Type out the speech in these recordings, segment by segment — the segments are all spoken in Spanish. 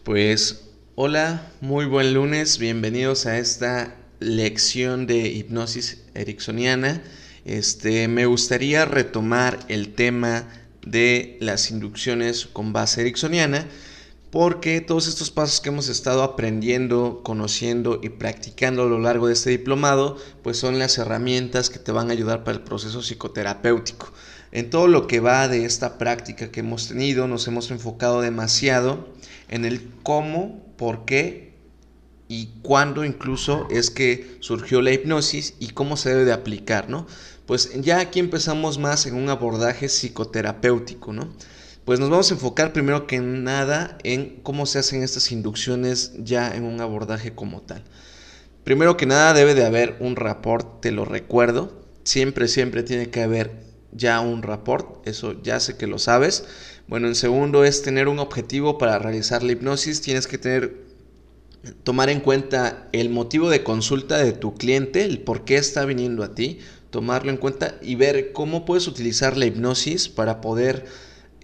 Pues hola, muy buen lunes, bienvenidos a esta lección de hipnosis ericksoniana. Me gustaría retomar el tema de las inducciones con base ericksoniana porque todos estos pasos que hemos estado aprendiendo, conociendo y practicando a lo largo de este diplomado, pues son las herramientas que te van a ayudar para el proceso psicoterapéutico. En todo lo que va de esta práctica que hemos tenido, nos hemos enfocado demasiado en el cómo, por qué y cuándo incluso es que surgió la hipnosis y cómo se debe de aplicar, ¿no? Pues ya aquí empezamos más en un abordaje psicoterapéutico, ¿no? Pues nos vamos a enfocar primero que nada en cómo se hacen estas inducciones ya en un abordaje como tal. Primero que nada debe de haber un rapport, te lo recuerdo. Siempre tiene que haber ya un rapport, eso ya sé que lo sabes. Bueno, en segundo es tener un objetivo para realizar la hipnosis. Tienes que tomar en cuenta el motivo de consulta de tu cliente, el por qué está viniendo a ti, tomarlo en cuenta y ver cómo puedes utilizar la hipnosis para poder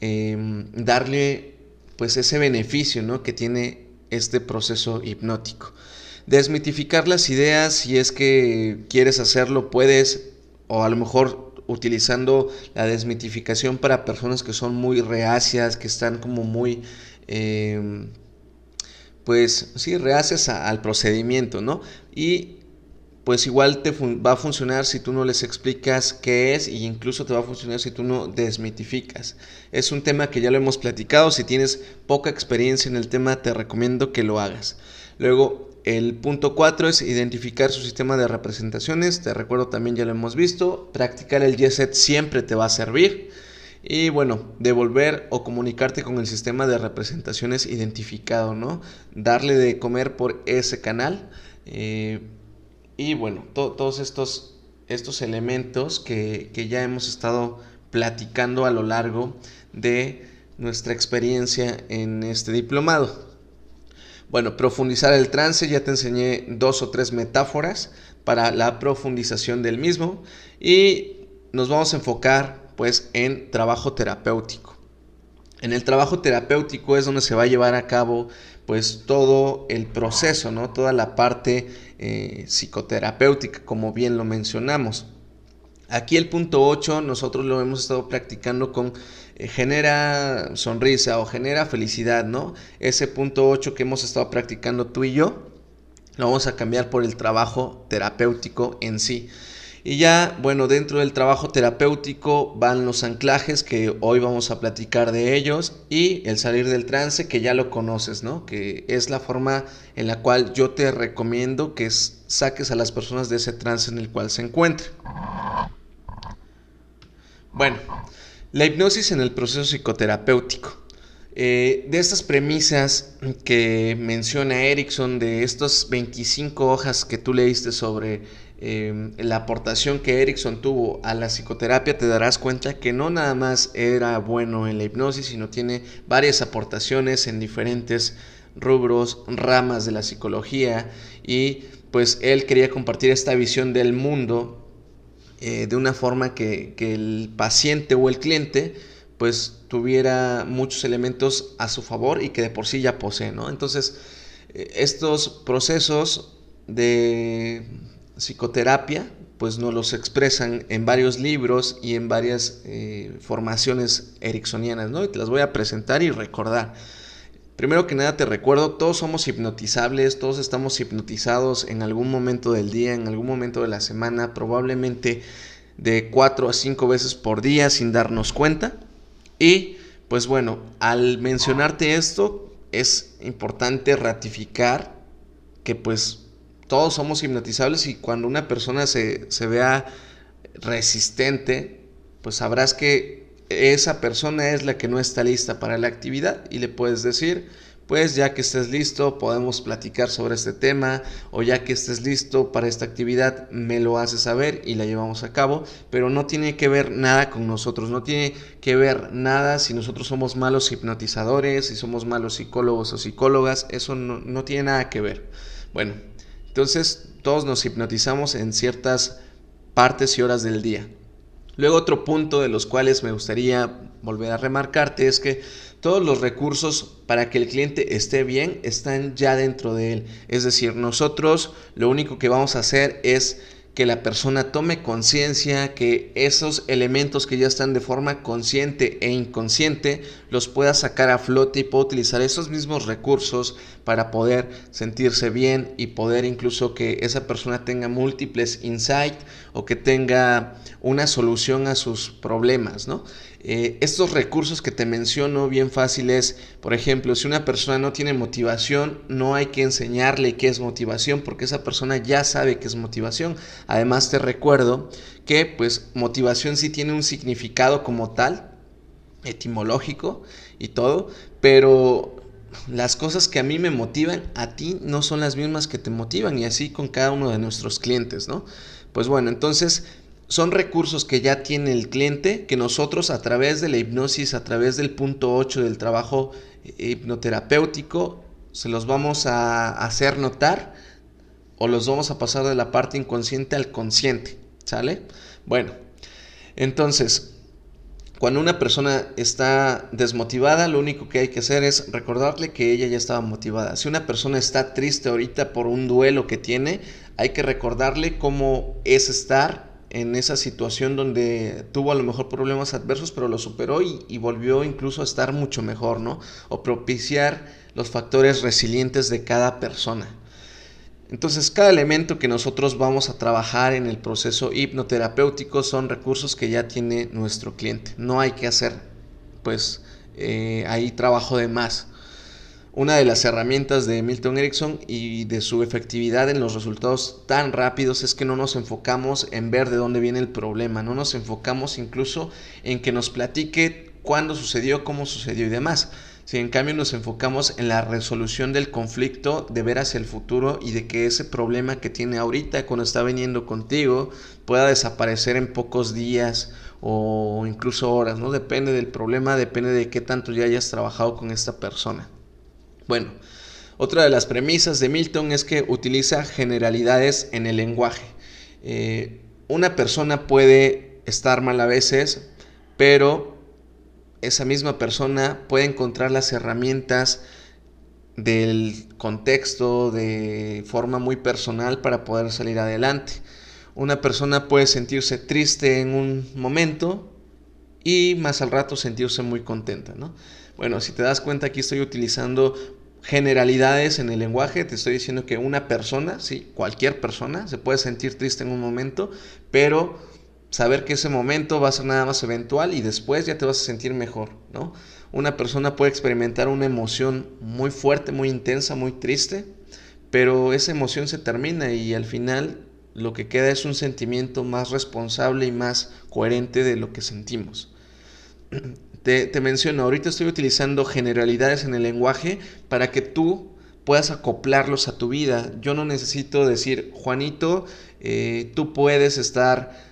darle pues ese beneficio, ¿no?, que tiene este proceso hipnótico. Desmitificar las ideas, si es que quieres hacerlo, puedes, o a lo mejor utilizando la desmitificación para personas que son muy reacias, que están como muy, pues sí, reacias al procedimiento, ¿no? Y pues igual va a funcionar si tú no les explicas qué es, y incluso te va a funcionar si tú no desmitificas. Es un tema que ya lo hemos platicado. Si tienes poca experiencia en el tema, te recomiendo que lo hagas. Luego, el punto 4 es identificar su sistema de representaciones. Te recuerdo, también ya lo hemos visto. Practicar el YESET siempre te va a servir. Y bueno, devolver o comunicarte con el sistema de representaciones identificado, ¿no? Darle de comer por ese canal. Y bueno, todos estos elementos que ya hemos estado platicando a lo largo de nuestra experiencia en este diplomado. Bueno, profundizar el trance, ya te enseñé 2 o 3 metáforas para la profundización del mismo, y nos vamos a enfocar pues en trabajo terapéutico. En el trabajo terapéutico es donde se va a llevar a cabo pues todo el proceso, ¿no? Toda la parte psicoterapéutica, como bien lo mencionamos. Aquí el punto 8 nosotros lo hemos estado practicando con genera sonrisa o genera felicidad, ¿no? Ese punto 8 que hemos estado practicando tú y yo, lo vamos a cambiar por el trabajo terapéutico en sí. Y ya, bueno, dentro del trabajo terapéutico van los anclajes, que hoy vamos a platicar de ellos, y el salir del trance, que ya lo conoces, ¿no? Que es la forma en la cual yo te recomiendo que saques a las personas de ese trance en el cual se encuentran. Bueno, la hipnosis en el proceso psicoterapéutico. De estas premisas que menciona Erickson, de estas 25 hojas que tú leíste sobre la aportación que Erickson tuvo a la psicoterapia, te darás cuenta que no nada más era bueno en la hipnosis, sino tiene varias aportaciones en diferentes rubros, ramas de la psicología, y pues él quería compartir esta visión del mundo de una forma que el paciente o el cliente pues tuviera muchos elementos a su favor y que de por sí ya posee, ¿no? Entonces, estos procesos de psicoterapia pues nos los expresan en varios libros y en varias formaciones ericksonianas, ¿no? Y te las voy a presentar y recordar. Primero que nada te recuerdo, todos somos hipnotizables, todos estamos hipnotizados en algún momento del día, en algún momento de la semana, probablemente de 4 a 5 veces por día sin darnos cuenta. Y pues bueno, al mencionarte esto, es importante ratificar que pues todos somos hipnotizables, y cuando una persona se vea resistente, pues sabrás que esa persona es la que no está lista para la actividad, y le puedes decir, pues ya que estés listo podemos platicar sobre este tema, o ya que estés listo para esta actividad me lo haces saber y la llevamos a cabo. Pero no tiene que ver nada con nosotros, no tiene que ver nada si nosotros somos malos hipnotizadores, si somos malos psicólogos o psicólogas, eso no tiene nada que ver. Bueno, entonces todos nos hipnotizamos en ciertas partes y horas del día. Luego, otro punto de los cuales me gustaría volver a remarcarte es que Todos los recursos para que el cliente esté bien están ya dentro de él. Es decir, nosotros lo único que vamos a hacer es que la persona tome conciencia, que esos elementos que ya están de forma consciente e inconsciente los pueda sacar a flote y pueda utilizar esos mismos recursos para poder sentirse bien y poder incluso que esa persona tenga múltiples insights o que tenga una solución a sus problemas, ¿no? Estos recursos que te menciono bien fáciles, por ejemplo, si una persona no tiene motivación, no hay que enseñarle qué es motivación porque esa persona ya sabe qué es motivación. Además te recuerdo que pues motivación sí tiene un significado como tal, etimológico y todo, pero las cosas que a mí me motivan a ti no son las mismas que te motivan y así con cada uno de nuestros clientes, ¿no? Pues bueno, entonces son recursos que ya tiene el cliente que nosotros a través de la hipnosis, a través del punto 8 del trabajo hipnoterapéutico, se los vamos a hacer notar o los vamos a pasar de la parte inconsciente al consciente, ¿sale? Bueno, entonces, cuando una persona está desmotivada, lo único que hay que hacer es recordarle que ella ya estaba motivada. Si una persona está triste ahorita por un duelo que tiene, hay que recordarle cómo es estar en esa situación donde tuvo a lo mejor problemas adversos, pero lo superó y volvió incluso a estar mucho mejor, ¿no? O propiciar los factores resilientes de cada persona. Entonces, cada elemento que nosotros vamos a trabajar en el proceso hipnoterapéutico son recursos que ya tiene nuestro cliente. No hay que hacer, pues, ahí trabajo de más. Una de las herramientas de Milton Erickson y de su efectividad en los resultados tan rápidos es que no nos enfocamos en ver de dónde viene el problema, no nos enfocamos incluso en que nos platique cuándo sucedió, cómo sucedió y demás. Si en cambio nos enfocamos en la resolución del conflicto, de ver hacia el futuro y de que ese problema que tiene ahorita cuando está viniendo contigo pueda desaparecer en pocos días o incluso horas, ¿no? Depende del problema, depende de qué tanto ya hayas trabajado con esta persona. Bueno, otra de las premisas de Milton es que utiliza generalidades en el lenguaje. Una persona puede estar mal a veces, pero esa misma persona puede encontrar las herramientas del contexto de forma muy personal para poder salir adelante. Una persona puede sentirse triste en un momento y más al rato sentirse muy contenta, ¿no? Bueno, si te das cuenta, aquí estoy utilizando generalidades en el lenguaje. Te estoy diciendo que una persona, sí, cualquier persona se puede sentir triste en un momento, pero saber que ese momento va a ser nada más eventual y después ya te vas a sentir mejor, ¿no? Una persona puede experimentar una emoción muy fuerte, muy intensa, muy triste, pero esa emoción se termina y al final lo que queda es un sentimiento más responsable y más coherente de lo que sentimos. Te menciono, ahorita estoy utilizando generalidades en el lenguaje para que tú puedas acoplarlos a tu vida. Yo no necesito decir, Juanito, tú puedes estar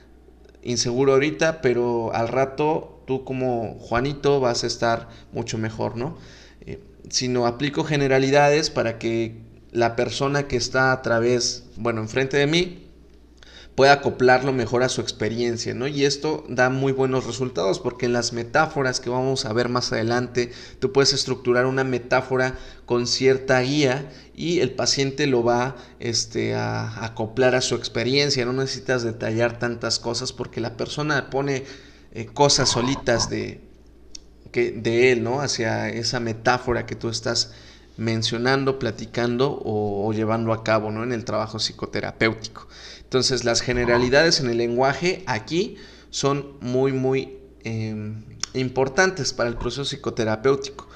inseguro ahorita, pero al rato tú como Juanito vas a estar mucho mejor, ¿no? Sino aplico generalidades para que la persona que está a través, bueno, enfrente de mí, pueda acoplarlo mejor a su experiencia, ¿no? Y esto da muy buenos resultados porque en las metáforas que vamos a ver más adelante, tú puedes estructurar una metáfora con cierta guía y el paciente lo va a acoplar a su experiencia. No necesitas detallar tantas cosas porque la persona pone cosas solitas de él, ¿no? Hacia esa metáfora que tú estás mencionando, platicando o llevando a cabo, ¿no? En el trabajo psicoterapéutico. Entonces, las generalidades en el lenguaje aquí son muy importantes para el proceso psicoterapéutico.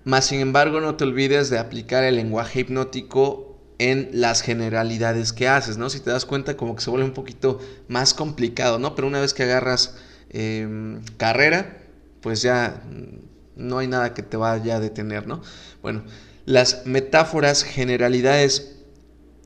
Más sin embargo, no te olvides de aplicar el lenguaje hipnótico en las generalidades que haces, ¿no? Si te das cuenta, como que se vuelve un poquito más complicado, ¿no? Pero una vez que agarras carrera, pues ya no hay nada que te vaya a detener, ¿no? Bueno, las metáforas, generalidades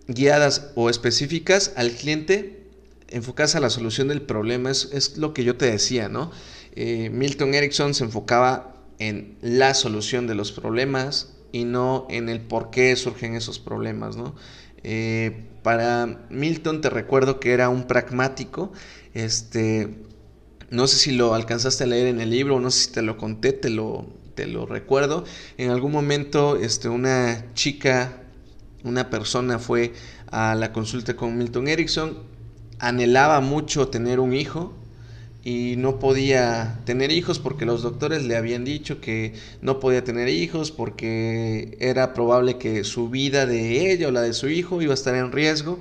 guiadas o específicas al cliente, enfocadas a la solución del problema, es lo que yo te decía, ¿no? Milton Erickson se enfocaba en la solución de los problemas y no en el por qué surgen esos problemas, ¿no? Para Milton te recuerdo que era un pragmático, no sé si lo alcanzaste a leer en el libro, no sé si te lo conté, te lo te lo recuerdo. En algún momento una persona fue a la consulta con Milton Erickson, anhelaba mucho tener un hijo y no podía tener hijos porque los doctores le habían dicho que no podía tener hijos porque era probable que su vida de ella o la de su hijo iba a estar en riesgo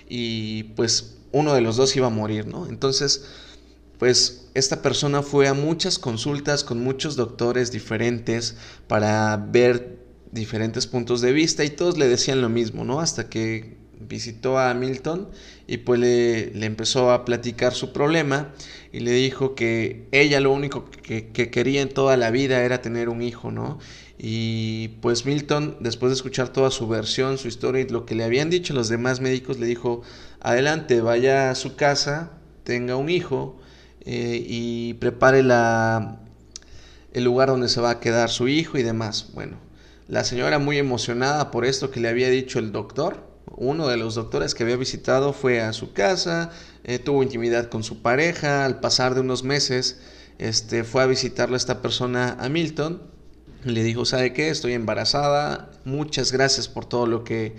y pues uno de los dos iba a morir, ¿no? Entonces, pues esta persona fue a muchas consultas con muchos doctores diferentes para ver diferentes puntos de vista y todos le decían lo mismo, ¿no? Hasta que visitó a Milton y pues le empezó a platicar su problema y le dijo que ella lo único que quería en toda la vida era tener un hijo, ¿no? Y pues Milton, después de escuchar toda su versión, su historia y lo que le habían dicho los demás médicos, le dijo, adelante, vaya a su casa, tenga un hijo y prepare el lugar donde se va a quedar su hijo y demás. Bueno, la señora muy emocionada por esto que le había dicho el doctor, uno de los doctores que había visitado fue a su casa, tuvo intimidad con su pareja, al pasar de unos meses fue a visitarle a esta persona a Milton, le dijo, ¿sabe qué? Estoy embarazada, muchas gracias por todo lo que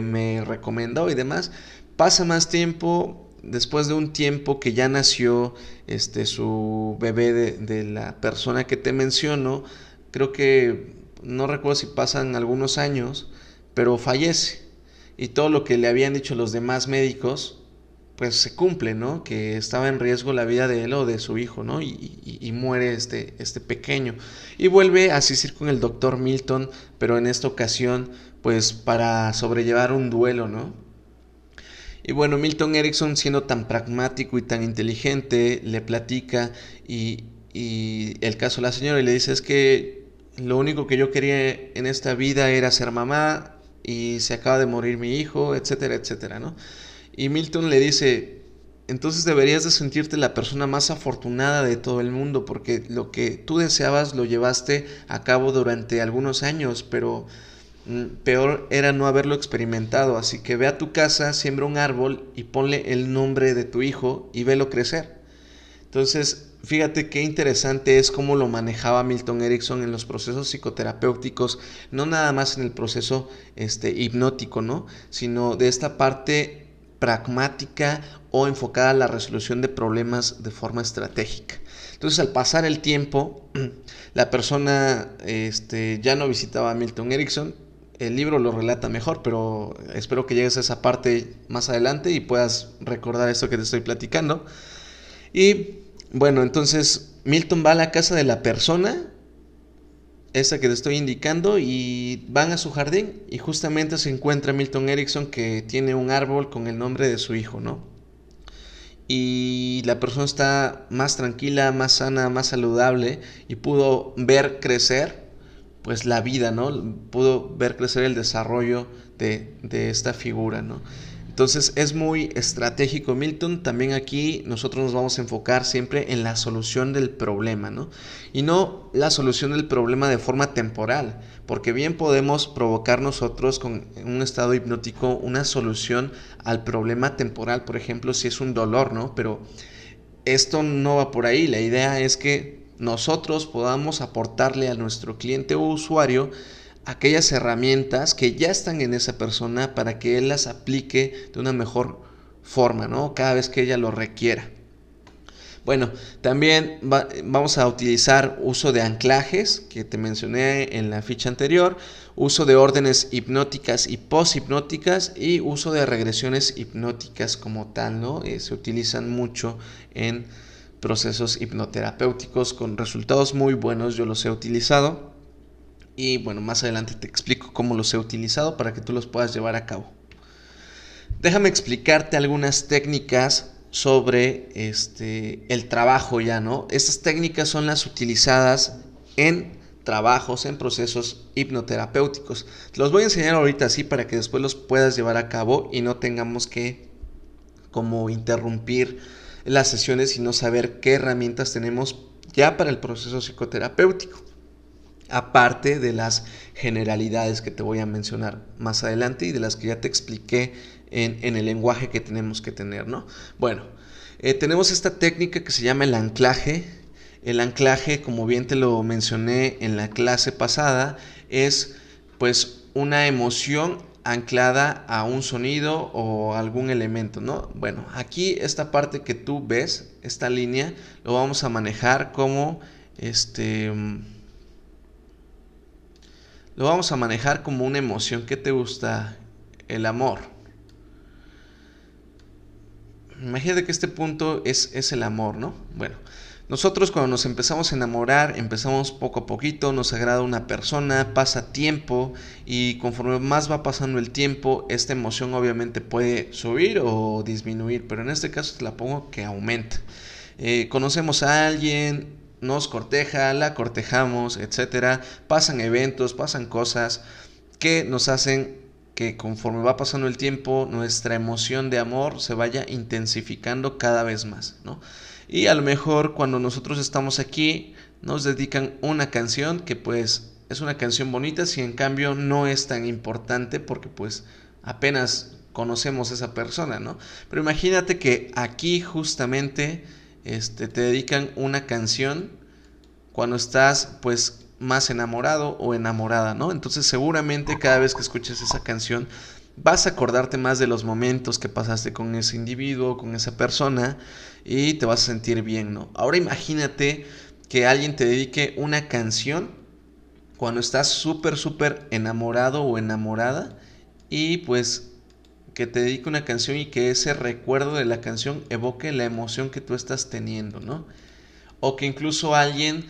me recomendó y demás. Pasa más tiempo, después de un tiempo que ya nació su bebé de la persona que te menciono, creo que no recuerdo si pasan algunos años, pero fallece. Y todo lo que le habían dicho los demás médicos, pues se cumple, ¿no? Que estaba en riesgo la vida de él o de su hijo, ¿no? Y muere este pequeño. Y vuelve a asistir con el doctor Milton, pero en esta ocasión, pues para sobrellevar un duelo, ¿no? Y bueno, Milton Erickson, siendo tan pragmático y tan inteligente, le platica y el caso a la señora y le dice, es que lo único que yo quería en esta vida era ser mamá y se acaba de morir mi hijo, etcétera, etcétera, ¿no? Y Milton le dice, entonces deberías de sentirte la persona más afortunada de todo el mundo porque lo que tú deseabas lo llevaste a cabo durante algunos años, pero peor era no haberlo experimentado, así que ve a tu casa, siembra un árbol y ponle el nombre de tu hijo y velo crecer. Entonces, fíjate qué interesante es cómo lo manejaba Milton Erickson en los procesos psicoterapéuticos, no nada más en el proceso hipnótico, ¿no? Sino de esta parte pragmática o enfocada a la resolución de problemas de forma estratégica. Entonces, al pasar el tiempo, la persona ya no visitaba a Milton Erickson. El libro lo relata mejor, pero espero que llegues a esa parte más adelante y puedas recordar esto que te estoy platicando. Y bueno, entonces Milton va a la casa de la persona, esa que te estoy indicando, y van a su jardín y justamente se encuentra Milton Erickson que tiene un árbol con el nombre de su hijo, ¿no? Y la persona está más tranquila, más sana, más saludable y pudo ver crecer pues la vida, ¿no? Pudo ver crecer el desarrollo de esta figura, ¿no? Entonces es muy estratégico Milton. También aquí nosotros nos vamos a enfocar siempre en la solución del problema, ¿no? Y no la solución del problema de forma temporal, porque bien podemos provocar nosotros con un estado hipnótico una solución al problema temporal, por ejemplo, si es un dolor, ¿no? Pero esto no va por ahí. La idea es que nosotros podamos aportarle a nuestro cliente o usuario aquellas herramientas que ya están en esa persona para que él las aplique de una mejor forma, ¿no? Cada vez que ella lo requiera. Bueno, también vamos a utilizar uso de anclajes, que te mencioné en la ficha anterior, uso de órdenes hipnóticas y poshipnóticas y uso de regresiones hipnóticas como tal, ¿no? Se utilizan mucho en procesos hipnoterapéuticos con resultados muy buenos, yo los he utilizado y bueno, más adelante te explico cómo los he utilizado para que tú los puedas llevar a cabo. Déjame explicarte algunas técnicas sobre el trabajo ya, ¿no? Estas técnicas son las utilizadas en trabajos, en procesos hipnoterapéuticos. Te los voy a enseñar ahorita así para que después los puedas llevar a cabo y no tengamos que como interrumpir las sesiones y no saber qué herramientas tenemos ya para el proceso psicoterapéutico. Aparte de las generalidades que te voy a mencionar más adelante y de las que ya te expliqué en el lenguaje que tenemos que tener, ¿no? Bueno, tenemos esta técnica que se llama el anclaje. El anclaje, como bien te lo mencioné en la clase pasada, es pues una emoción anclada a un sonido o algún elemento, ¿no? Bueno, aquí esta parte que tú ves, esta línea, lo vamos a manejar como lo vamos a manejar como una emoción. ¿Qué te gusta? El amor. Imagínate que este punto es el amor, ¿no? Bueno, nosotros cuando nos empezamos a enamorar, empezamos poco a poquito, nos agrada una persona, pasa tiempo y conforme más va pasando el tiempo, esta emoción obviamente puede subir o disminuir, pero en este caso te la pongo que aumenta. Conocemos a alguien, nos corteja, la cortejamos, etcétera, pasan eventos, pasan cosas que nos hacen que conforme va pasando el tiempo nuestra emoción de amor se vaya intensificando cada vez más, ¿no? Y a lo mejor cuando nosotros estamos aquí nos dedican una canción que pues es una canción bonita, si en cambio no es tan importante porque pues apenas conocemos a esa persona, ¿no? Pero imagínate que aquí justamente te dedican una canción cuando estás pues más enamorado o enamorada, ¿no? Entonces seguramente cada vez que escuches esa canción vas a acordarte más de los momentos que pasaste con ese individuo, con esa persona y te vas a sentir bien, ¿no? Ahora imagínate que alguien te dedique una canción cuando estás súper enamorado o enamorada y pues que te dedique una canción y que ese recuerdo de la canción evoque la emoción que tú estás teniendo, ¿no? O que incluso alguien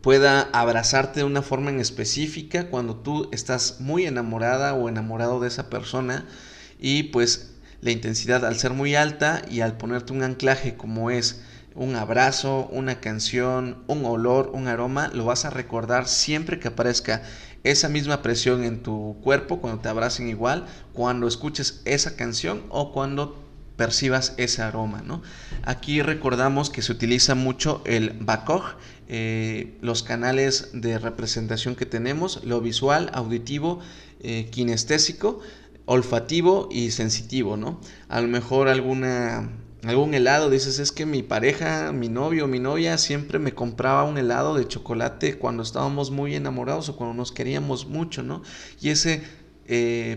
pueda abrazarte de una forma en específica cuando tú estás muy enamorada o enamorado de esa persona y pues la intensidad al ser muy alta y al ponerte un anclaje como es un abrazo, una canción, un olor, un aroma, lo vas a recordar siempre que aparezca esa misma presión en tu cuerpo, cuando te abracen igual, cuando escuches esa canción o cuando percibas ese aroma, ¿no? Aquí recordamos que se utiliza mucho el BACOG, los canales de representación que tenemos, lo visual, auditivo, kinestésico, olfativo y sensitivo, ¿no? A lo mejor algún helado, dices, es que mi pareja, mi novio, mi novia siempre me compraba un helado de chocolate cuando estábamos muy enamorados o cuando nos queríamos mucho, ¿no? Y ese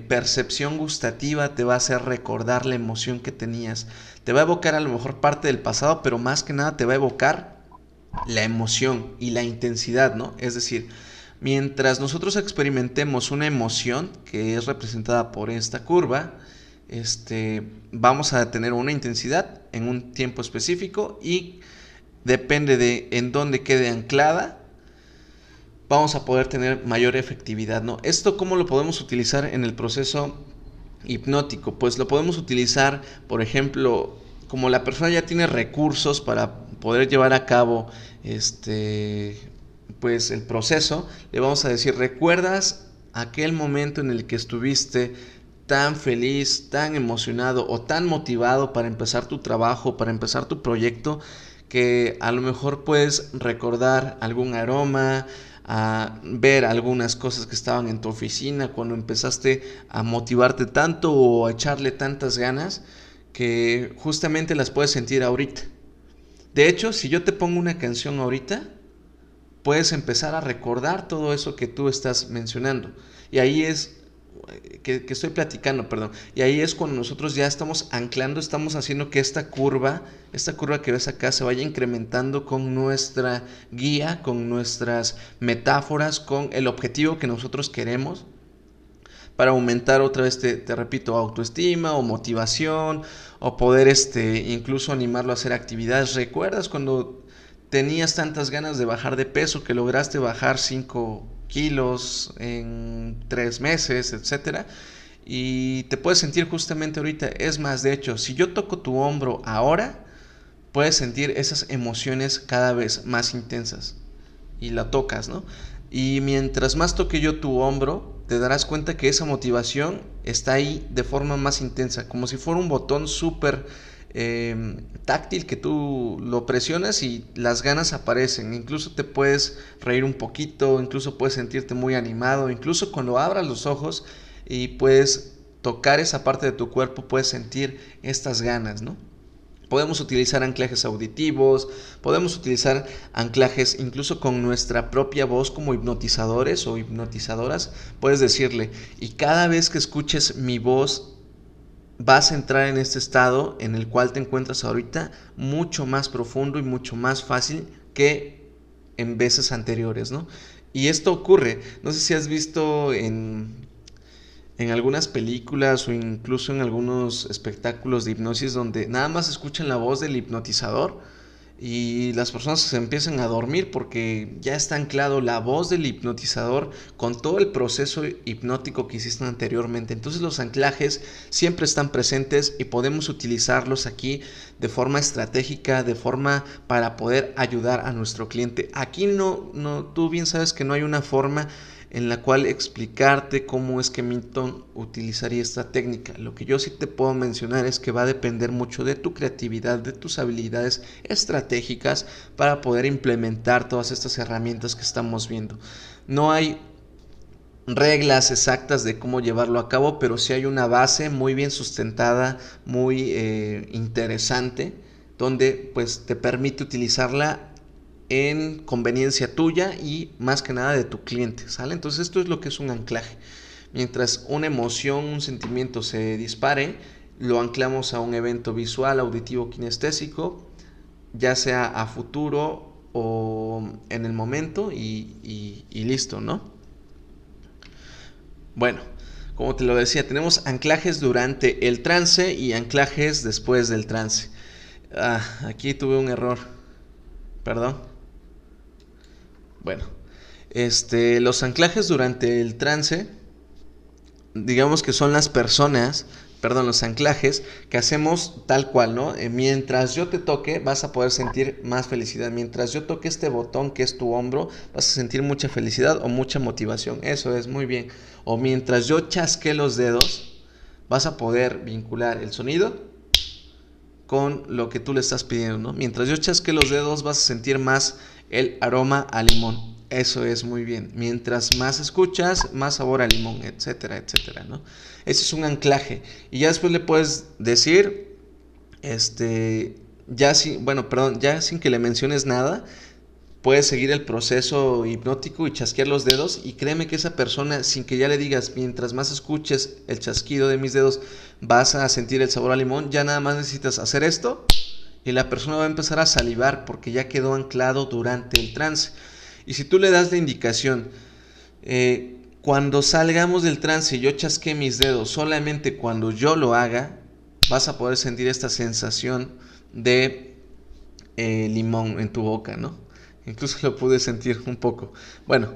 percepción gustativa te va a hacer recordar la emoción que tenías. Te va a evocar a lo mejor parte del pasado, pero más que nada te va a evocar la emoción y la intensidad, ¿no? Es decir, mientras nosotros experimentemos una emoción que es representada por esta curva, vamos a tener una intensidad en un tiempo específico y depende de en dónde quede anclada, vamos a poder tener mayor efectividad, ¿no? ¿Esto cómo lo podemos utilizar en el proceso hipnótico? Pues lo podemos utilizar, por ejemplo, como la persona ya tiene recursos para poder llevar a cabo pues el proceso, le vamos a decir, ¿recuerdas aquel momento en el que estuviste tan feliz, tan emocionado o tan motivado para empezar tu trabajo, para empezar tu proyecto, que a lo mejor puedes recordar algún aroma, a ver algunas cosas que estaban en tu oficina cuando empezaste a motivarte tanto o a echarle tantas ganas que justamente las puedes sentir ahorita? De hecho, si yo te pongo una canción ahorita, puedes empezar a recordar todo eso que tú estás mencionando. Y ahí es que estoy platicando, perdón. Y ahí es cuando nosotros ya estamos anclando, estamos haciendo que esta curva que ves acá se vaya incrementando con nuestra guía, con nuestras metáforas, con el objetivo que nosotros queremos para aumentar otra vez, te repito, autoestima o motivación o poder incluso animarlo a hacer actividades. ¿Recuerdas cuando tenías tantas ganas de bajar de peso que lograste bajar 5 kilos en 3 meses, etcétera? Y te puedes sentir justamente ahorita. Es más, de hecho, si yo toco tu hombro ahora, puedes sentir esas emociones cada vez más intensas y la tocas, ¿no? Y mientras más toque yo tu hombro, te darás cuenta que esa motivación está ahí de forma más intensa, como si fuera un botón súper táctil que tú lo presionas y las ganas aparecen. Incluso te puedes reír un poquito, incluso puedes sentirte muy animado, incluso cuando abras los ojos y puedes tocar esa parte de tu cuerpo, puedes sentir estas ganas, ¿no? Podemos utilizar anclajes auditivos, podemos utilizar anclajes incluso con nuestra propia voz como hipnotizadores o hipnotizadoras. Puedes decirle, y cada vez que escuches mi voz, vas a entrar en este estado en el cual te encuentras ahorita, mucho más profundo y mucho más fácil que en veces anteriores, ¿no? Y esto ocurre, no sé si has visto en algunas películas o incluso en algunos espectáculos de hipnosis donde nada más escuchan la voz del hipnotizador y las personas se empiezan a dormir porque ya está anclado la voz del hipnotizador con todo el proceso hipnótico que hiciste anteriormente. Entonces los anclajes siempre están presentes y podemos utilizarlos aquí de forma estratégica, de forma para poder ayudar a nuestro cliente. Aquí tú bien sabes que no hay una forma en la cual explicarte cómo es que Milton utilizaría esta técnica. Lo que yo sí te puedo mencionar es que va a depender mucho de tu creatividad, de tus habilidades estratégicas para poder implementar todas estas herramientas que estamos viendo. No hay reglas exactas de cómo llevarlo a cabo, pero sí hay una base muy bien sustentada, muy interesante, donde pues te permite utilizarla en conveniencia tuya y más que nada de tu cliente, ¿sale? Entonces esto es lo que es un anclaje. Mientras una emoción, un sentimiento se dispare, lo anclamos a un evento visual, auditivo, kinestésico, ya sea a futuro o en el momento y listo, ¿no? Bueno, como te lo decía, tenemos anclajes durante el trance y anclajes después del trance. Aquí tuve un error, perdón. Bueno, los anclajes durante el trance, digamos que son los anclajes que hacemos tal cual, ¿no? Mientras yo te toque, vas a poder sentir más felicidad. Mientras yo toque este botón que es tu hombro, vas a sentir mucha felicidad o mucha motivación. Eso es, muy bien. O mientras yo chasque los dedos, vas a poder vincular el sonido con lo que tú le estás pidiendo, ¿no? Mientras yo chasque los dedos, vas a sentir más el aroma a limón. Eso es, muy bien. Mientras más escuchas, más sabor a limón, etcétera, etcétera, ¿no? Ese es un anclaje. Y ya después le puedes decir, ya sin que le menciones nada, puedes seguir el proceso hipnótico y chasquear los dedos, y créeme que esa persona, sin que ya le digas, mientras más escuches el chasquido de mis dedos, vas a sentir el sabor a limón. Ya nada más necesitas hacer esto y la persona va a empezar a salivar porque ya quedó anclado durante el trance. Y si tú le das la indicación, cuando salgamos del trance y yo chasqué mis dedos, solamente cuando yo lo haga, vas a poder sentir esta sensación de limón en tu boca, ¿no? Incluso lo pude sentir un poco. Bueno,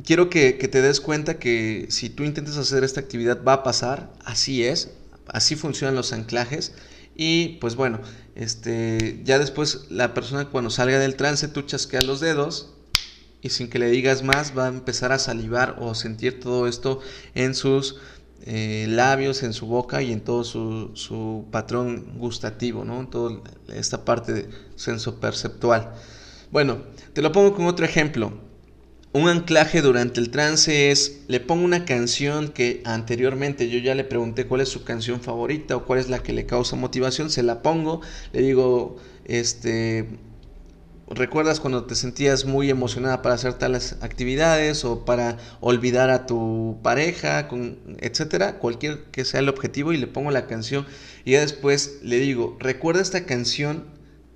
quiero que te des cuenta que si tú intentas hacer esta actividad va a pasar, así es, así funcionan los anclajes. Y pues bueno, ya después la persona cuando salga del trance, tú chasqueas los dedos y sin que le digas más va a empezar a salivar o sentir todo esto en sus labios, en su boca y en todo su patrón gustativo, ¿no? En toda esta parte de sensoperceptual. Bueno, te lo pongo con otro ejemplo. Un anclaje durante el trance es, le pongo una canción que anteriormente yo ya le pregunté cuál es su canción favorita o cuál es la que le causa motivación, se la pongo, le digo, ¿recuerdas cuando te sentías muy emocionada para hacer tales actividades o para olvidar a tu pareja, etcétera? Cualquier que sea el objetivo, y le pongo la canción y ya después le digo, recuerda esta canción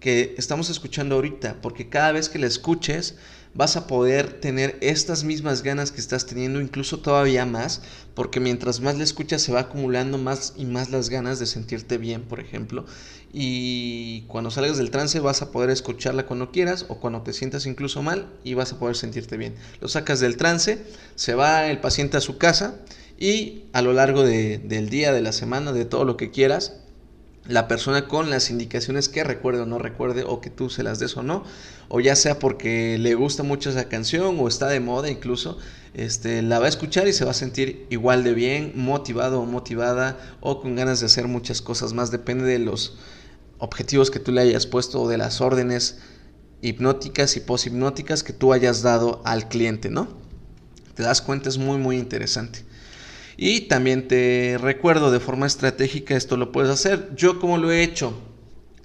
que estamos escuchando ahorita, porque cada vez que la escuches vas a poder tener estas mismas ganas que estás teniendo, incluso todavía más, porque mientras más la escuchas se va acumulando más y más las ganas de sentirte bien, por ejemplo, y cuando salgas del trance vas a poder escucharla cuando quieras o cuando te sientas incluso mal y vas a poder sentirte bien. Lo sacas del trance, se va el paciente a su casa y a lo largo del día, de la semana, de todo lo que quieras, la persona con las indicaciones que recuerde o no recuerde, o que tú se las des o no, o ya sea porque le gusta mucho esa canción o está de moda incluso, la va a escuchar y se va a sentir igual de bien, motivado o motivada, o con ganas de hacer muchas cosas más. Depende de los objetivos que tú le hayas puesto o de las órdenes hipnóticas y poshipnóticas que tú hayas dado al cliente, ¿no? Te das cuenta, es muy muy interesante. Y también te recuerdo, de forma estratégica esto lo puedes hacer. ¿Yo cómo lo he hecho?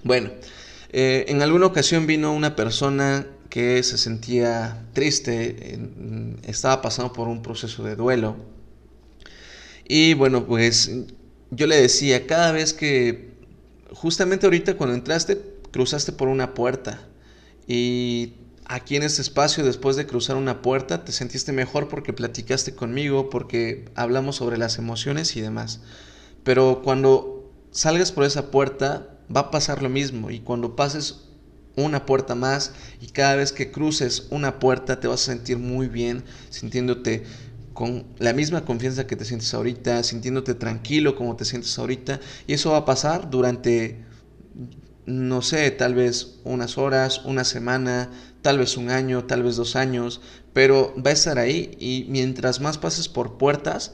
Bueno, en alguna ocasión vino una persona que se sentía triste, estaba pasando por un proceso de duelo. Y bueno, pues yo le decía, cada vez que, justamente ahorita cuando entraste, cruzaste por una puerta. Y aquí en este espacio, después de cruzar una puerta, te sentiste mejor porque platicaste conmigo, porque hablamos sobre las emociones y demás. Pero cuando salgas por esa puerta, va a pasar lo mismo. Y cuando pases una puerta más y cada vez que cruces una puerta te vas a sentir muy bien, sintiéndote con la misma confianza que te sientes ahorita, sintiéndote tranquilo como te sientes ahorita. Y eso va a pasar durante, no sé, tal vez unas horas, una semana, tal vez un año, tal vez 2 años, pero va a estar ahí. Y mientras más pases por puertas,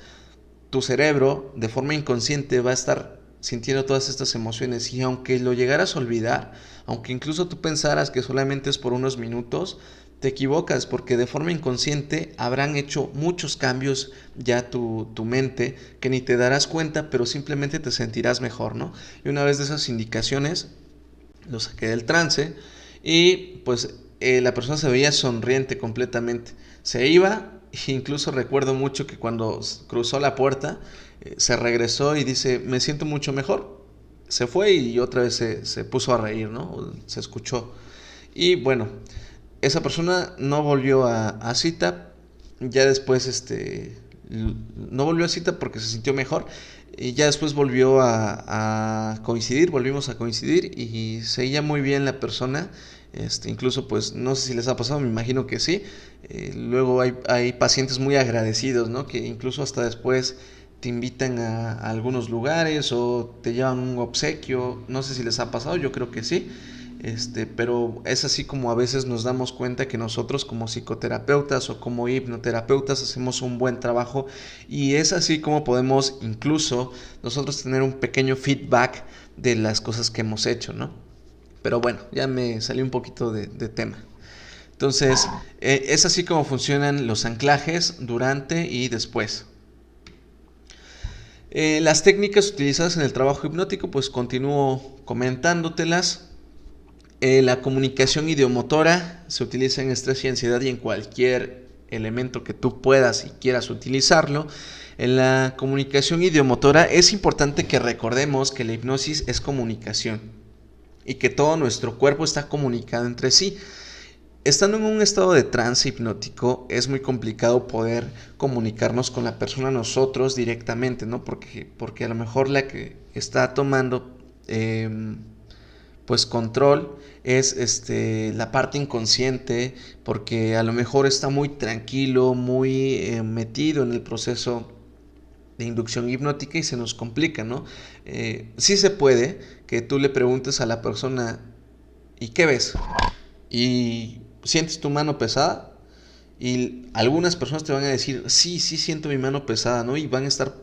tu cerebro de forma inconsciente va a estar sintiendo todas estas emociones, y aunque lo llegaras a olvidar, aunque incluso tú pensaras que solamente es por unos minutos, te equivocas, porque de forma inconsciente habrán hecho muchos cambios ya tu mente que ni te darás cuenta, pero simplemente te sentirás mejor, ¿no? Y una vez de esas indicaciones, lo saqué del trance y pues la persona se veía sonriente completamente. Se iba, e incluso recuerdo mucho que cuando cruzó la puerta, se regresó y dice, me siento mucho mejor. Se fue y otra vez se puso a reír, ¿no? Se escuchó. Y bueno, esa persona no volvió a cita. Ya después, no volvió a cita porque se sintió mejor. Y ya después volvió a coincidir, volvimos a coincidir y seguía muy bien la persona. Incluso, pues, no sé si les ha pasado, me imagino que sí. Luego hay pacientes muy agradecidos, ¿no? Que incluso hasta después te invitan a algunos lugares o te llevan un obsequio. No sé si les ha pasado, yo creo que sí. Pero es así como a veces nos damos cuenta que nosotros como psicoterapeutas o como hipnoterapeutas hacemos un buen trabajo, y es así como podemos incluso nosotros tener un pequeño feedback de las cosas que hemos hecho, ¿no? Pero bueno, ya me salí un poquito de tema. Entonces, es así como funcionan los anclajes durante y después. Las técnicas utilizadas en el trabajo hipnótico, pues continúo comentándotelas. La comunicación ideomotora se utiliza en estrés y ansiedad y en cualquier elemento que tú puedas y quieras utilizarlo. En la comunicación ideomotora es importante que recordemos que la hipnosis es comunicación y que todo nuestro cuerpo está comunicado entre sí. Estando en un estado de trance hipnótico es muy complicado poder comunicarnos con la persona nosotros directamente, ¿no? Porque a lo mejor la que está tomando pues control es la parte inconsciente, porque a lo mejor está muy tranquilo, muy metido en el proceso de inducción hipnótica y se nos complica, ¿no? Sí se puede que tú le preguntes a la persona, ¿y qué ves? ¿Y sientes tu mano pesada? Y algunas personas te van a decir, sí, sí siento mi mano pesada, ¿no? Y van a estar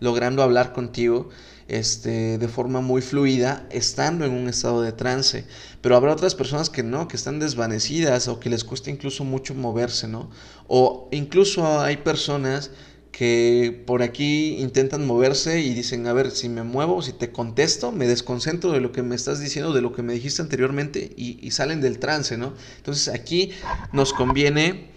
logrando hablar contigo de forma muy fluida, estando en un estado de trance. Pero habrá otras personas que no, que están desvanecidas o que les cuesta incluso mucho moverse, ¿no? O incluso hay personas que por aquí intentan moverse y dicen, a ver, si me muevo, si te contesto, me desconcentro de lo que me estás diciendo, de lo que me dijiste anteriormente, y salen del trance, ¿no? Entonces aquí nos conviene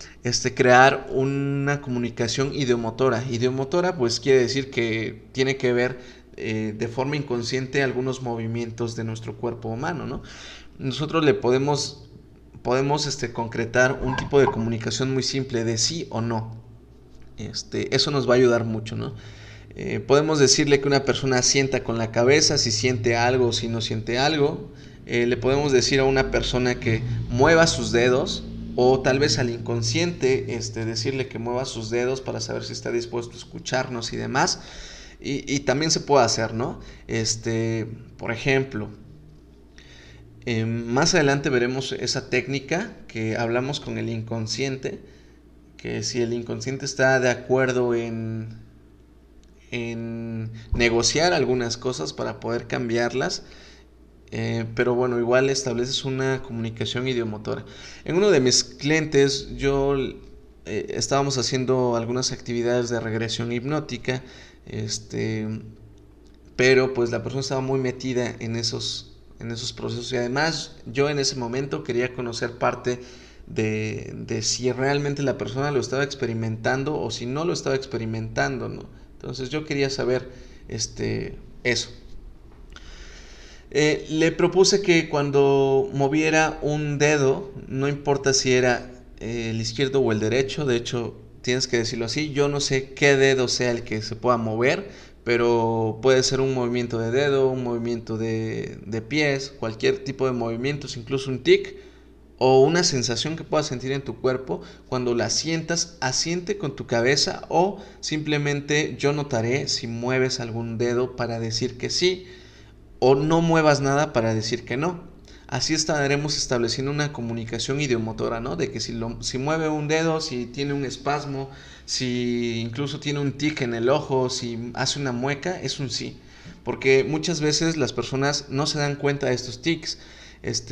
crear una comunicación ideomotora. Ideomotora pues quiere decir que tiene que ver de forma inconsciente algunos movimientos de nuestro cuerpo humano, ¿no? Nosotros le podemos concretar un tipo de comunicación muy simple de sí o no. Eso nos va a ayudar mucho, ¿no? Podemos decirle que una persona sienta con la cabeza si siente algo o si no siente algo. Le podemos decir a una persona que mueva sus dedos, o tal vez al inconsciente decirle que mueva sus dedos para saber si está dispuesto a escucharnos y demás. Y también se puede hacer, ¿no? Por ejemplo, más adelante veremos esa técnica que hablamos con el inconsciente, que si el inconsciente está de acuerdo en negociar algunas cosas para poder cambiarlas, pero bueno, igual estableces una comunicación ideomotora. En uno de mis clientes yo estábamos haciendo algunas actividades de regresión hipnótica, este, pero pues la persona estaba muy metida en esos procesos, y además yo en ese momento quería conocer parte de si realmente la persona lo estaba experimentando o si no lo estaba experimentando, ¿no? Entonces yo quería saber eso. Le propuse que cuando moviera un dedo, no importa si era el izquierdo o el derecho, de hecho tienes que decirlo así, yo no sé qué dedo sea el que se pueda mover, pero puede ser un movimiento de dedo, un movimiento de pies, cualquier tipo de movimientos, incluso un tic o una sensación que puedas sentir en tu cuerpo. Cuando la sientas, asiente con tu cabeza o simplemente yo notaré si mueves algún dedo para decir que sí, o no muevas nada para decir que no. Así estaremos estableciendo una comunicación ideomotora, ¿no? De que si mueve un dedo, si tiene un espasmo, si incluso tiene un tic en el ojo, si hace una mueca, es un sí. Porque muchas veces las personas no se dan cuenta de estos tics,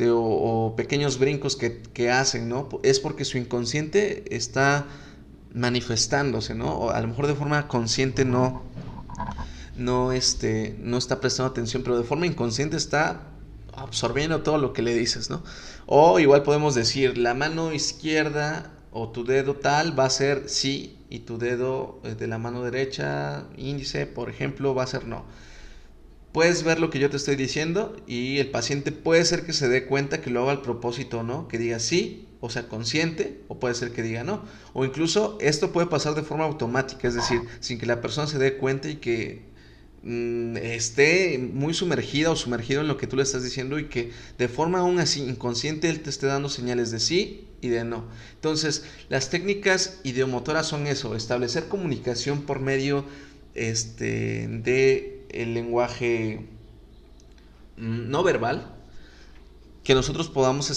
o pequeños brincos que hacen, ¿no? Es porque su inconsciente está manifestándose, ¿no? O a lo mejor de forma consciente no está prestando atención, pero de forma inconsciente está absorbiendo todo lo que le dices, ¿no? O igual podemos decir, la mano izquierda o tu dedo tal va a ser sí, y tu dedo de la mano derecha, índice, por ejemplo, va a ser no. Puedes ver lo que yo te estoy diciendo y el paciente puede ser que se dé cuenta que lo haga al propósito, ¿no? Que diga sí, o sea, consciente, o puede ser que diga no. O incluso esto puede pasar de forma automática, es decir, sin que la persona se dé cuenta y que esté muy sumergida o sumergido en lo que tú le estás diciendo, y que de forma aún así inconsciente él te esté dando señales de sí y de no. Entonces, las técnicas ideomotoras son eso, establecer comunicación por medio de el lenguaje no verbal, que nosotros podamos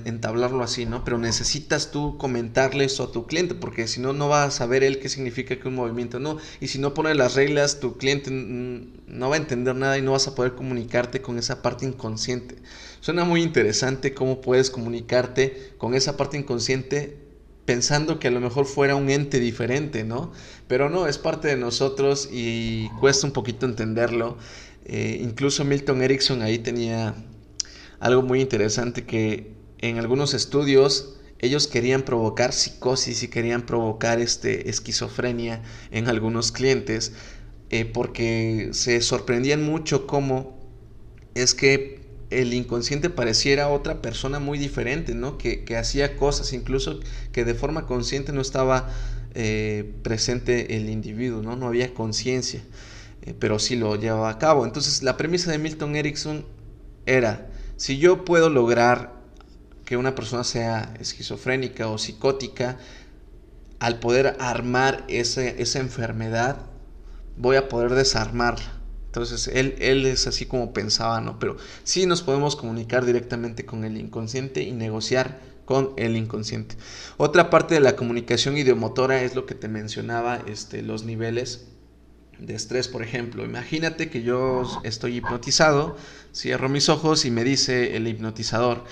entablarlo así, ¿no? Pero necesitas tú comentarle eso a tu cliente, porque si no, no va a saber él qué significa que un movimiento no. Y si no pone las reglas, tu cliente no va a entender nada y no vas a poder comunicarte con esa parte inconsciente. Suena muy interesante cómo puedes comunicarte con esa parte inconsciente pensando que a lo mejor fuera un ente diferente, ¿no? Pero no, es parte de nosotros y cuesta un poquito entenderlo. Incluso Milton Erickson ahí tenía algo muy interesante, que en algunos estudios ellos querían provocar psicosis y querían provocar esquizofrenia en algunos clientes, porque se sorprendían mucho cómo es que el inconsciente pareciera otra persona muy diferente, ¿no? Que hacía cosas incluso que de forma consciente no estaba presente el individuo, ¿no? No había conciencia, pero sí lo llevaba a cabo. Entonces la premisa de Milton Erickson era: si yo puedo lograr que una persona sea esquizofrénica o psicótica, al poder armar esa enfermedad, voy a poder desarmarla. Entonces él es así como pensaba, ¿no? Pero sí nos podemos comunicar directamente con el inconsciente y negociar con el inconsciente. Otra parte de la comunicación ideomotora es lo que te mencionaba, los niveles de estrés. Por ejemplo, imagínate que yo estoy hipnotizado, cierro mis ojos y me dice el hipnotizador,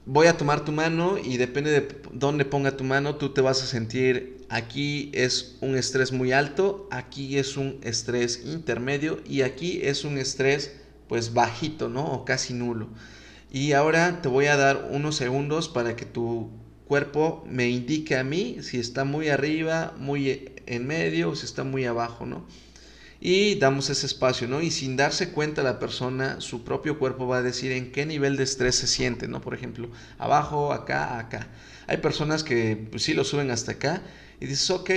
voy a tomar tu mano y depende de dónde ponga tu mano, tú te vas a sentir, aquí es un estrés muy alto, aquí es un estrés intermedio y aquí es un estrés pues bajito, ¿no? O casi nulo. Y ahora te voy a dar unos segundos para que tu cuerpo me indique a mí si está muy arriba, muy en medio o si está muy abajo, ¿no? Y damos ese espacio, ¿no? Y sin darse cuenta la persona, su propio cuerpo va a decir en qué nivel de estrés se siente, ¿no? Por ejemplo, abajo, acá, acá. Hay personas que pues, sí lo suben hasta acá y dices, ok,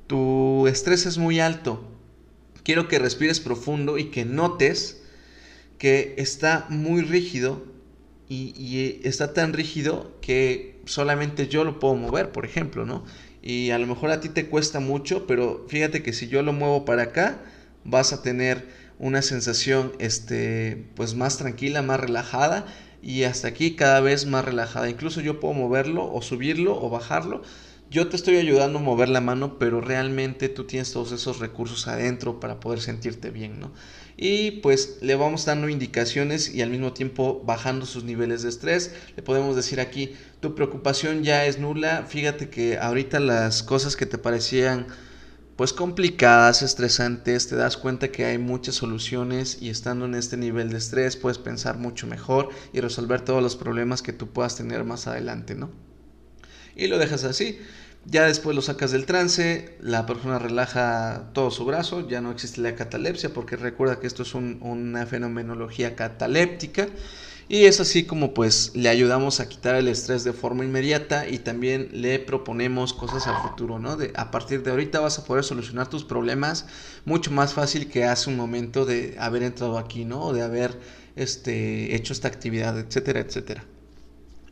tu estrés es muy alto. Quiero que respires profundo y que notes que está muy rígido y está tan rígido que solamente yo lo puedo mover, por ejemplo, ¿no? Y a lo mejor a ti te cuesta mucho, pero fíjate que si yo lo muevo para acá, vas a tener una sensación, pues más tranquila, más relajada, y hasta aquí cada vez más relajada. Incluso yo puedo moverlo o subirlo o bajarlo Yo te estoy ayudando a mover la mano, pero realmente tú tienes todos esos recursos adentro para poder sentirte bien, ¿no? Y pues le vamos dando indicaciones y al mismo tiempo bajando sus niveles de estrés. Le podemos decir aquí, tu preocupación ya es nula. Fíjate que ahorita las cosas que te parecían pues complicadas, estresantes, te das cuenta que hay muchas soluciones y estando en este nivel de estrés puedes pensar mucho mejor y resolver todos los problemas que tú puedas tener más adelante, ¿no? Y lo dejas así. Ya después lo sacas del trance, la persona relaja todo su brazo, ya no existe la catalepsia porque recuerda que esto es una fenomenología cataléptica y es así como pues le ayudamos a quitar el estrés de forma inmediata y también le proponemos cosas al futuro, ¿no? A partir de ahorita vas a poder solucionar tus problemas mucho más fácil que hace un momento de haber entrado aquí, ¿no? O de haber hecho esta actividad, etcétera, etcétera.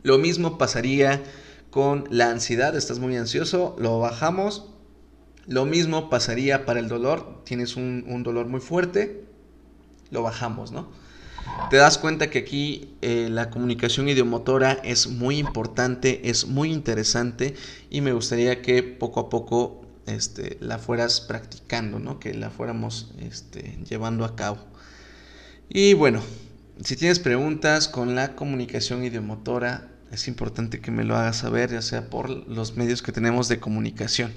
Lo mismo pasaría con la ansiedad, estás muy ansioso, lo bajamos. Lo mismo pasaría para el dolor, tienes un dolor muy fuerte, lo bajamos, ¿no? Te das cuenta que aquí la comunicación idiomotora es muy importante, es muy interesante y me gustaría que poco a poco la fueras practicando, ¿no? Que la fuéramos llevando a cabo. Y bueno, si tienes preguntas con la comunicación idiomotora, es importante que me lo hagas saber, ya sea por los medios que tenemos de comunicación.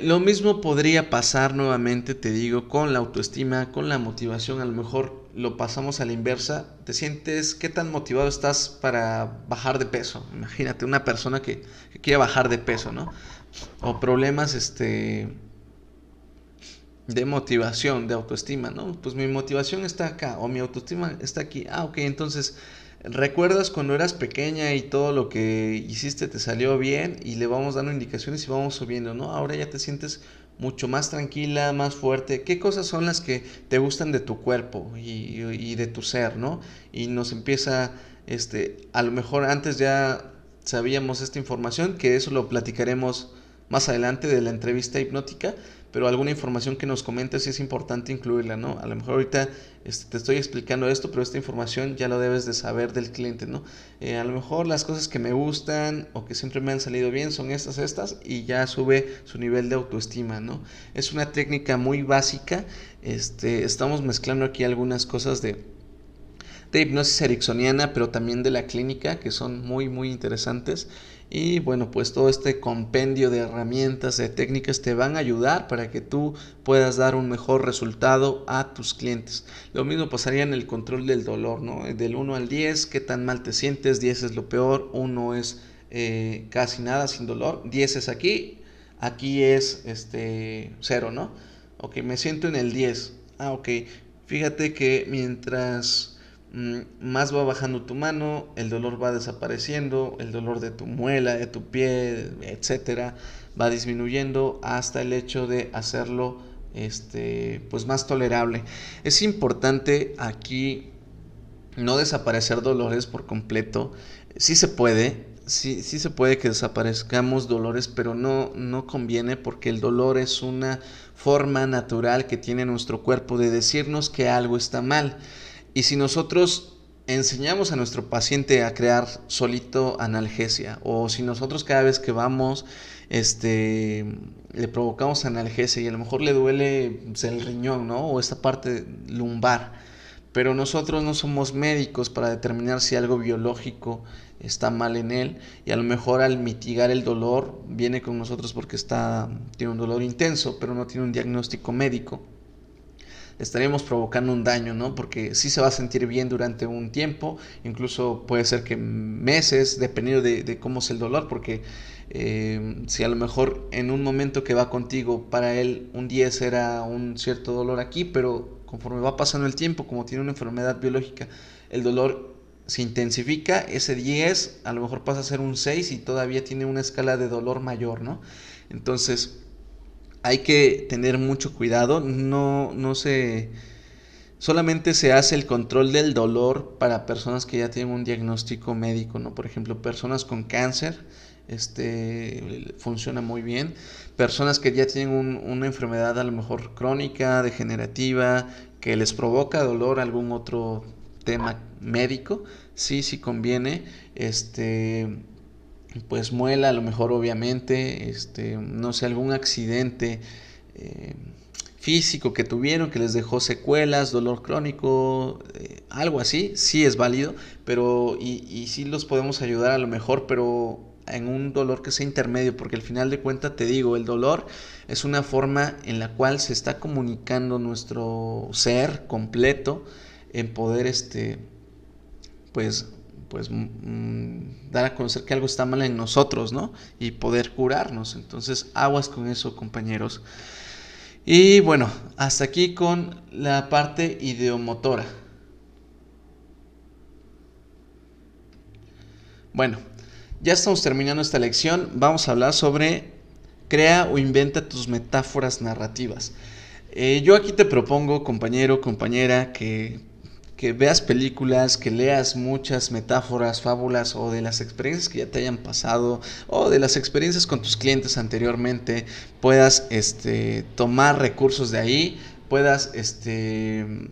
Lo mismo podría pasar nuevamente, te digo, con la autoestima, con la motivación. A lo mejor lo pasamos a la inversa. Te sientes, ¿qué tan motivado estás para bajar de peso? Imagínate una persona que quiere bajar de peso, ¿no? O problemas, de motivación, de autoestima, ¿no? Pues mi motivación está acá o mi autoestima está aquí. Ah, ok, entonces recuerdas cuando eras pequeña y todo lo que hiciste te salió bien y le vamos dando indicaciones y vamos subiendo, ¿no? Ahora ya te sientes mucho más tranquila, más fuerte. ¿Qué cosas son las que te gustan de tu cuerpo y de tu ser, ¿no? Y nos empieza, a lo mejor antes ya sabíamos esta información, que eso lo platicaremos más adelante de la entrevista hipnótica, pero alguna información que nos comentes sí es importante incluirla, ¿no? A lo mejor ahorita te estoy explicando esto, pero esta información ya lo debes de saber del cliente, ¿no? A lo mejor las cosas que me gustan o que siempre me han salido bien son estas, y ya sube su nivel de autoestima, ¿no? Es una técnica muy básica, estamos mezclando aquí algunas cosas de hipnosis ericksoniana, pero también de la clínica, que son muy, muy interesantes. Y bueno, pues todo este compendio de herramientas, de técnicas te van a ayudar para que tú puedas dar un mejor resultado a tus clientes. Lo mismo pasaría en el control del dolor, ¿no? Del 1 al 10, qué tan mal te sientes, 10 es lo peor, 1 es casi nada sin dolor, 10 es aquí es 0, ¿no? Ok, me siento en el 10. Ah, ok, fíjate que mientras más va bajando tu mano, el dolor va desapareciendo, el dolor de tu muela, de tu pie, etcétera, va disminuyendo hasta el hecho de hacerlo pues más tolerable. Es importante aquí no desaparecer dolores por completo. Sí se puede, sí se puede que desaparezcamos dolores, pero no conviene porque el dolor es una forma natural que tiene nuestro cuerpo de decirnos que algo está mal. Y si nosotros enseñamos a nuestro paciente a crear solito analgesia, o si nosotros cada vez que vamos, le provocamos analgesia y a lo mejor le duele el riñón, ¿no? O esta parte lumbar, pero nosotros no somos médicos para determinar si algo biológico está mal en él, y a lo mejor al mitigar el dolor viene con nosotros porque tiene un dolor intenso, pero no tiene un diagnóstico médico. Estaríamos provocando un daño, ¿no? Porque sí se va a sentir bien durante un tiempo, incluso puede ser que meses, dependiendo de cómo es el dolor, porque si a lo mejor en un momento que va contigo, para él un 10 era un cierto dolor aquí, pero conforme va pasando el tiempo, como tiene una enfermedad biológica, el dolor se intensifica, ese 10 a lo mejor pasa a ser un 6 y todavía tiene una escala de dolor mayor, ¿no? Entonces hay que tener mucho cuidado, no se solamente se hace el control del dolor para personas que ya tienen un diagnóstico médico, ¿no? Por ejemplo, personas con cáncer, funciona muy bien. Personas que ya tienen una enfermedad a lo mejor crónica, degenerativa, que les provoca dolor, algún otro tema médico, sí conviene, pues muela, a lo mejor obviamente, no sé, algún accidente eh, físico que tuvieron que les dejó secuelas, dolor crónico, algo así, sí es válido, pero y sí los podemos ayudar a lo mejor, pero en un dolor que sea intermedio, porque al final de cuentas te digo, el dolor es una forma en la cual se está comunicando nuestro ser completo en poder pues dar a conocer que algo está mal en nosotros, ¿no? Y poder curarnos. Entonces, aguas con eso, compañeros. Y bueno, hasta aquí con la parte ideomotora. Bueno, ya estamos terminando esta lección. Vamos a hablar sobre crea o inventa tus metáforas narrativas. Yo aquí te propongo, compañero, compañera, que veas películas, que leas muchas metáforas, fábulas o de las experiencias que ya te hayan pasado o de las experiencias con tus clientes anteriormente, puedas tomar recursos de ahí, puedas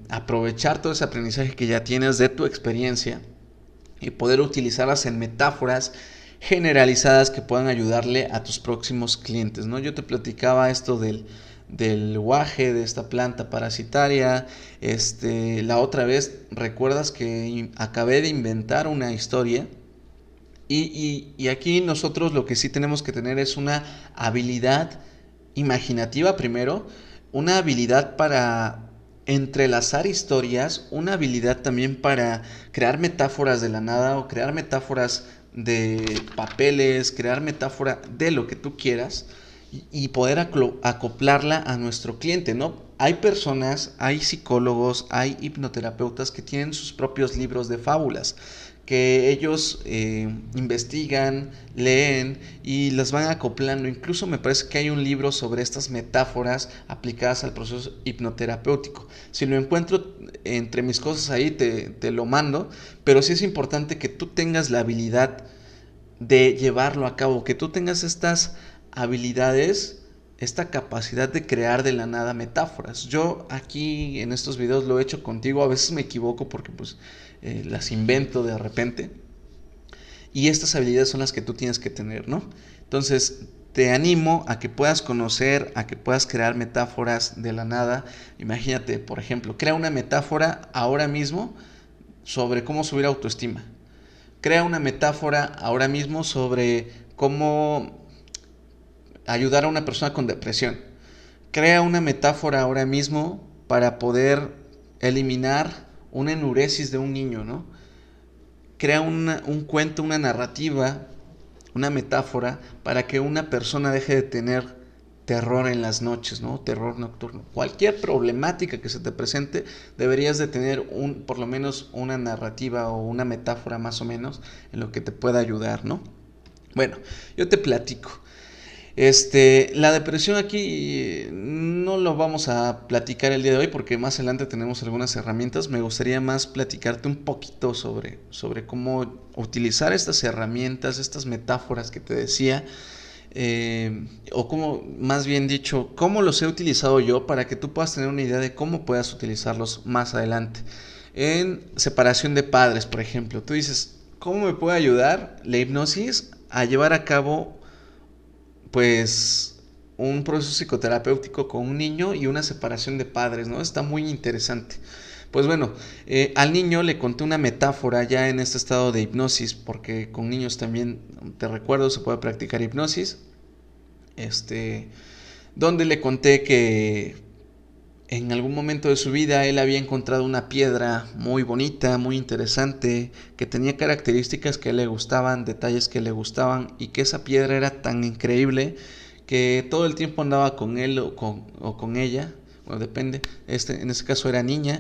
aprovechar todo ese aprendizaje que ya tienes de tu experiencia y poder utilizarlas en metáforas generalizadas que puedan ayudarle a tus próximos clientes, ¿no? Yo te platicaba esto del guaje de esta planta parasitaria. La otra vez, ¿recuerdas que acabé de inventar una historia? Y aquí nosotros lo que sí tenemos que tener es una habilidad imaginativa primero, una habilidad para entrelazar historias, una habilidad también para crear metáforas de la nada o crear metáforas de papeles, crear metáfora de lo que tú quieras y poder acoplarla a nuestro cliente, ¿no? Hay personas, hay psicólogos, hay hipnoterapeutas que tienen sus propios libros de fábulas que ellos investigan, leen y las van acoplando. Incluso me parece que hay un libro sobre estas metáforas aplicadas al proceso hipnoterapéutico. Si lo encuentro entre mis cosas ahí, te lo mando, pero sí es importante que tú tengas la habilidad de llevarlo a cabo, que tú tengas estas habilidades, esta capacidad de crear de la nada metáforas. Yo aquí en estos videos lo he hecho contigo, a veces me equivoco porque pues las invento de repente, y estas habilidades son las que tú tienes que tener, ¿no? Entonces te animo a que puedas conocer, a que puedas crear metáforas de la nada. Imagínate, por ejemplo, crea una metáfora ahora mismo sobre cómo subir autoestima. Crea una metáfora ahora mismo sobre cómo ayudar a una persona con depresión. Crea una metáfora ahora mismo para poder eliminar una enuresis de un niño, ¿no? Crea un cuento, una narrativa, una metáfora para que una persona deje de tener terror en las noches, ¿no? Terror nocturno. Cualquier problemática que se te presente, deberías de tener por lo menos una narrativa o una metáfora más o menos en lo que te pueda ayudar, ¿no? Bueno, yo te platico. La depresión aquí no lo vamos a platicar el día de hoy porque más adelante tenemos algunas herramientas. Me gustaría más platicarte un poquito sobre cómo utilizar estas herramientas, estas metáforas que te decía, o como, más bien dicho, cómo los he utilizado yo para que tú puedas tener una idea de cómo puedas utilizarlos más adelante. En separación de padres, por ejemplo, tú dices, ¿cómo me puede ayudar la hipnosis a llevar a cabo pues un proceso psicoterapéutico con un niño y una separación de padres, ¿no? Está muy interesante. Pues bueno, al niño le conté una metáfora ya en este estado de hipnosis, porque con niños también, te recuerdo, se puede practicar hipnosis, donde le conté que en algún momento de su vida él había encontrado una piedra muy bonita, muy interesante, que tenía características que le gustaban, detalles que le gustaban, y que esa piedra era tan increíble que todo el tiempo andaba con él o con ella, bueno, depende, en este caso era niño,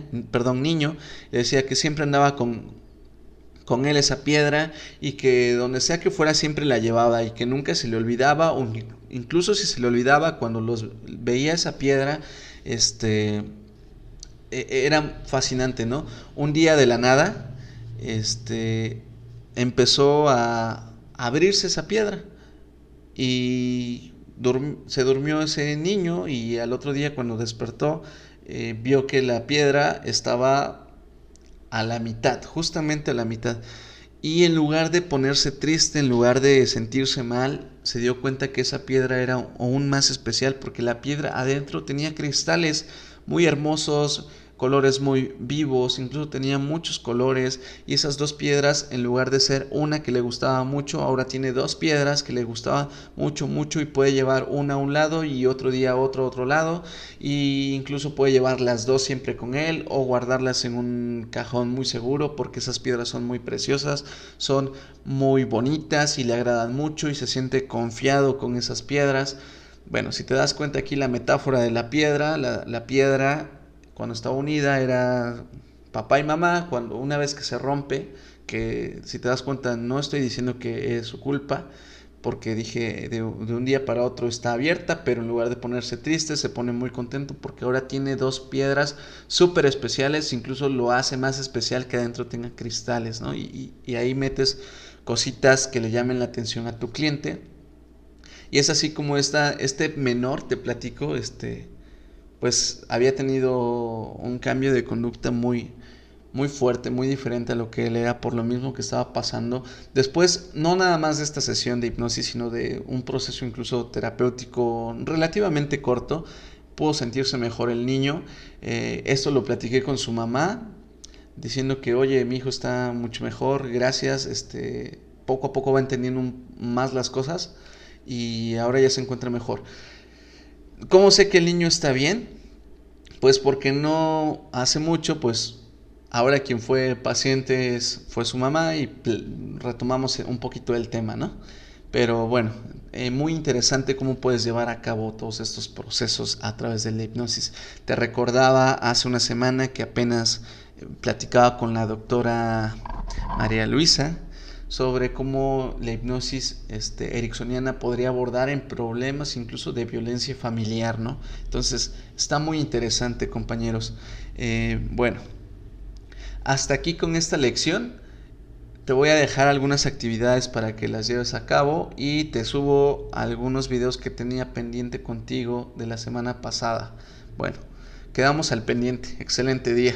le decía que siempre andaba con él esa piedra y que donde sea que fuera siempre la llevaba y que nunca se le olvidaba, o incluso si se le olvidaba cuando veía esa piedra, era fascinante, ¿no? Un día de la nada, empezó a abrirse esa piedra y se durmió ese niño y al otro día cuando despertó, vio que la piedra estaba a la mitad, justamente a la mitad. Y en lugar de ponerse triste, en lugar de sentirse mal, se dio cuenta que esa piedra era aún más especial porque la piedra adentro tenía cristales muy hermosos, colores muy vivos, incluso tenía muchos colores, y esas dos piedras, en lugar de ser una que le gustaba mucho, ahora tiene dos piedras que le gustaba mucho, mucho, y puede llevar una a un lado y otro día otro a otro lado, y incluso puede llevar las dos siempre con él o guardarlas en un cajón muy seguro porque esas piedras son muy preciosas, son muy bonitas y le agradan mucho y se siente confiado con esas piedras. Bueno, si te das cuenta aquí la metáfora de la piedra, la piedra cuando estaba unida era papá y mamá. Cuando una vez que se rompe, que si te das cuenta no estoy diciendo que es su culpa, porque dije de un día para otro está abierta, pero en lugar de ponerse triste se pone muy contento porque ahora tiene dos piedras súper especiales, incluso lo hace más especial que adentro tenga cristales, ¿no? Y ahí metes cositas que le llamen la atención a tu cliente. Y es así como este menor, te platico, pues había tenido un cambio de conducta muy fuerte, muy diferente a lo que él era por lo mismo que estaba pasando. Después, no nada más de esta sesión de hipnosis, sino de un proceso incluso terapéutico relativamente corto, pudo sentirse mejor el niño. Esto lo platiqué con su mamá, diciendo que, oye, mi hijo está mucho mejor, gracias, poco a poco va entendiendo más las cosas y ahora ya se encuentra mejor. ¿Cómo sé que el niño está bien? Pues porque no hace mucho, pues ahora quien fue paciente fue su mamá y retomamos un poquito el tema, ¿no? Pero bueno, muy interesante cómo puedes llevar a cabo todos estos procesos a través de la hipnosis. Te recordaba hace una semana que apenas platicaba con la doctora María Luisa sobre cómo la hipnosis ericksoniana podría abordar en problemas incluso de violencia familiar, ¿no? Entonces, está muy interesante, compañeros. Bueno, hasta aquí con esta lección. Te voy a dejar algunas actividades para que las lleves a cabo y te subo algunos videos que tenía pendiente contigo de la semana pasada. Bueno, quedamos al pendiente. Excelente día.